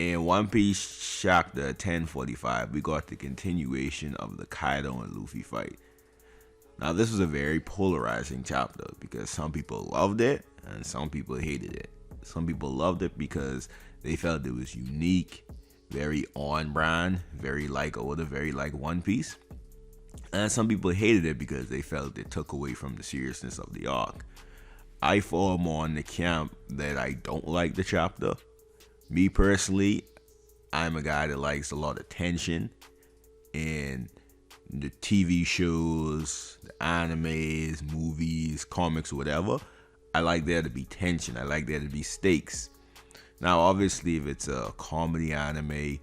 In One Piece chapter 1045, we got the continuation of the Kaido and Luffy fight. Now, this was a very polarizing chapter because some people loved it and some people hated it. Some people loved it because they felt it was unique, very on brand, very like Oda, very like One Piece. And some people hated it because they felt it took away from the seriousness of the arc. I fall more in the camp that I don't like the chapter. Me personally, I'm a guy that likes a lot of tension in the TV shows, the animes, movies, comics, whatever. I like there to be tension. I like there to be stakes. Now, obviously, if it's a comedy anime,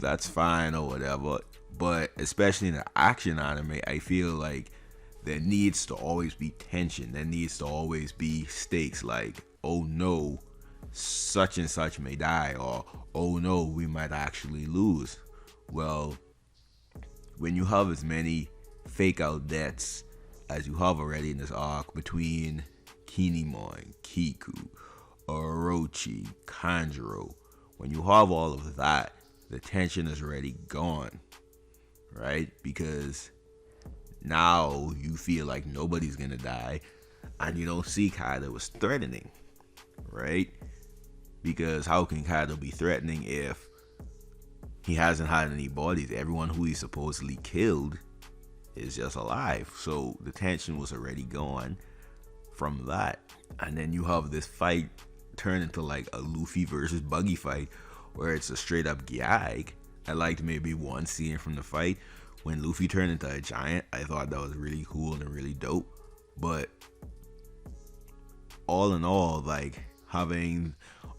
that's fine or whatever. But especially in an action anime, I feel like there needs to always be tension. There needs to always be stakes like, oh no, such and such may die, or oh no, we might actually lose. Well, when you have as many fake out deaths as you have already in this arc between Kinemon, Kiku, Orochi, Kanjuro, when you have all of that, the tension is already gone, right? Because now you feel like nobody's gonna die, and you don't see Kaido as threatening, right? Because how can Kaido be threatening if he hasn't had any bodies? Everyone who he supposedly killed is just alive. So the tension was already gone from that. And then you have this fight turn into like a Luffy versus Buggy fight where it's a straight up gag. I liked maybe one scene from the fight when Luffy turned into a giant. I thought that was really cool and really dope. But all in all, like having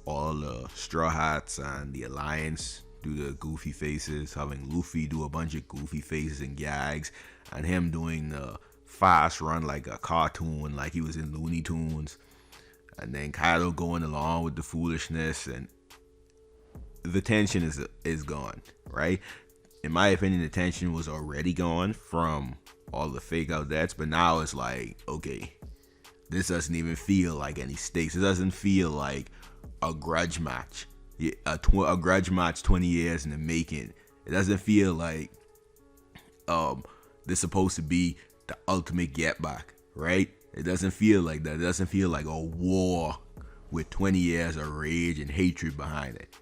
all the Straw Hats and the Alliance do the goofy faces, having Luffy do a bunch of goofy faces and gags, and him doing the fast run like a cartoon, like he was in Looney Tunes, and then Kaido going along with the foolishness, and the tension is gone, right? In my opinion, the tension was already gone from all the fake out deaths, but now it's like, okay, this doesn't even feel like any stakes. It doesn't feel like a grudge match. A grudge match 20 years in the making. It doesn't feel like this supposed to be the ultimate get back, right? It doesn't feel like that. It doesn't feel like a war with 20 years of rage and hatred behind it.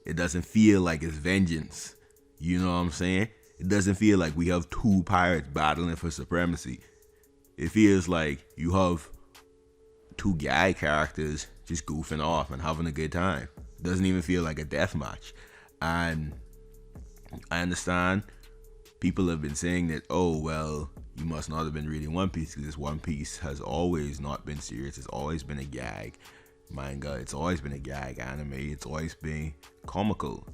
It doesn't feel like it's vengeance. You know what I'm saying? It doesn't feel like we have two pirates battling for supremacy. It feels like you have two guy characters just goofing off and having a good time. It doesn't even feel like a death match. And I understand people have been saying that, oh, well, you must not have been reading One Piece because this One Piece has always not been serious. It's always been a gag manga. It's always been a gag anime. It's always been comical.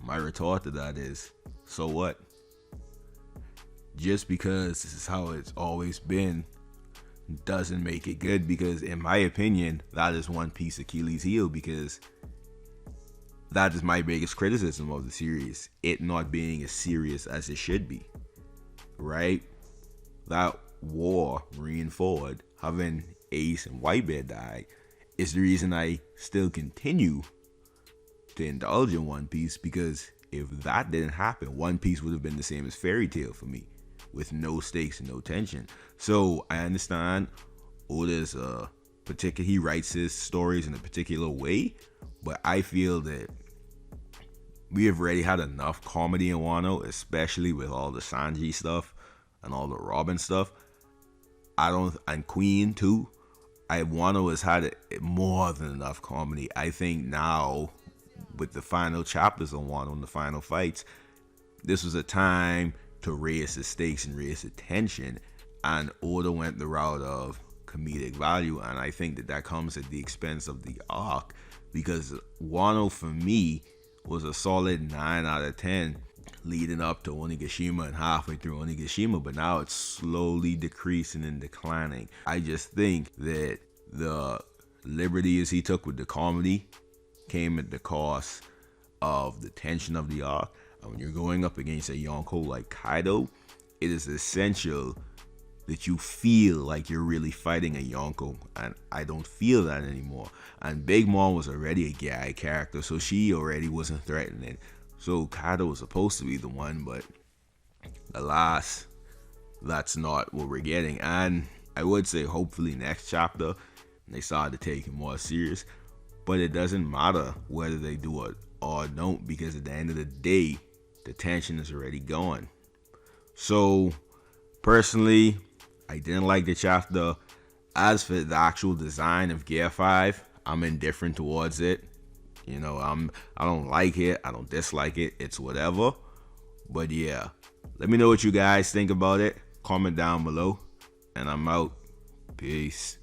My retort to that is, so what? Just because this is how it's always been doesn't make it good, because in my opinion, that is One Piece Achilles heel, because that is my biggest criticism of the series, it not being as serious as it should be, right? That war, marine forward, having Ace and Whitebeard die is the reason I still continue to indulge in One Piece, because if that didn't happen, One Piece would have been the same as Fairy Tail for me, with no stakes and no tension. So I understand Oda's he writes his stories in a particular way, but I feel that we have already had enough comedy in Wano, especially with all the Sanji stuff and all the Robin stuff. And Queen too. Wano has had more than enough comedy. I think now, with the final chapters on Wano and the final fights, this was a time to raise the stakes and raise the tension, and Oda went the route of comedic value, and I think that comes at the expense of the arc, because Wano for me was a solid 9 out of 10 leading up to Onigashima and halfway through Onigashima, but now it's slowly decreasing and declining. I just think that the liberties he took with the comedy came at the cost of the tension of the arc. And when you're going up against a Yonko like Kaido, it is essential that you feel like you're really fighting a Yonko, and I don't feel that anymore. And Big Mom was already a guy character, so she already wasn't threatening. So Kaido was supposed to be the one, but alas, that's not what we're getting. And I would say hopefully next chapter they start to take it more serious. But it doesn't matter whether they do it or don't, because at the end of the day, the tension is already gone. So personally, I didn't like the chapter. As for the actual design of Gear 5, I'm indifferent towards it. I don't like it, I don't dislike it, it's whatever. But yeah, let me know what you guys think about it. Comment down below. And I'm out. Peace.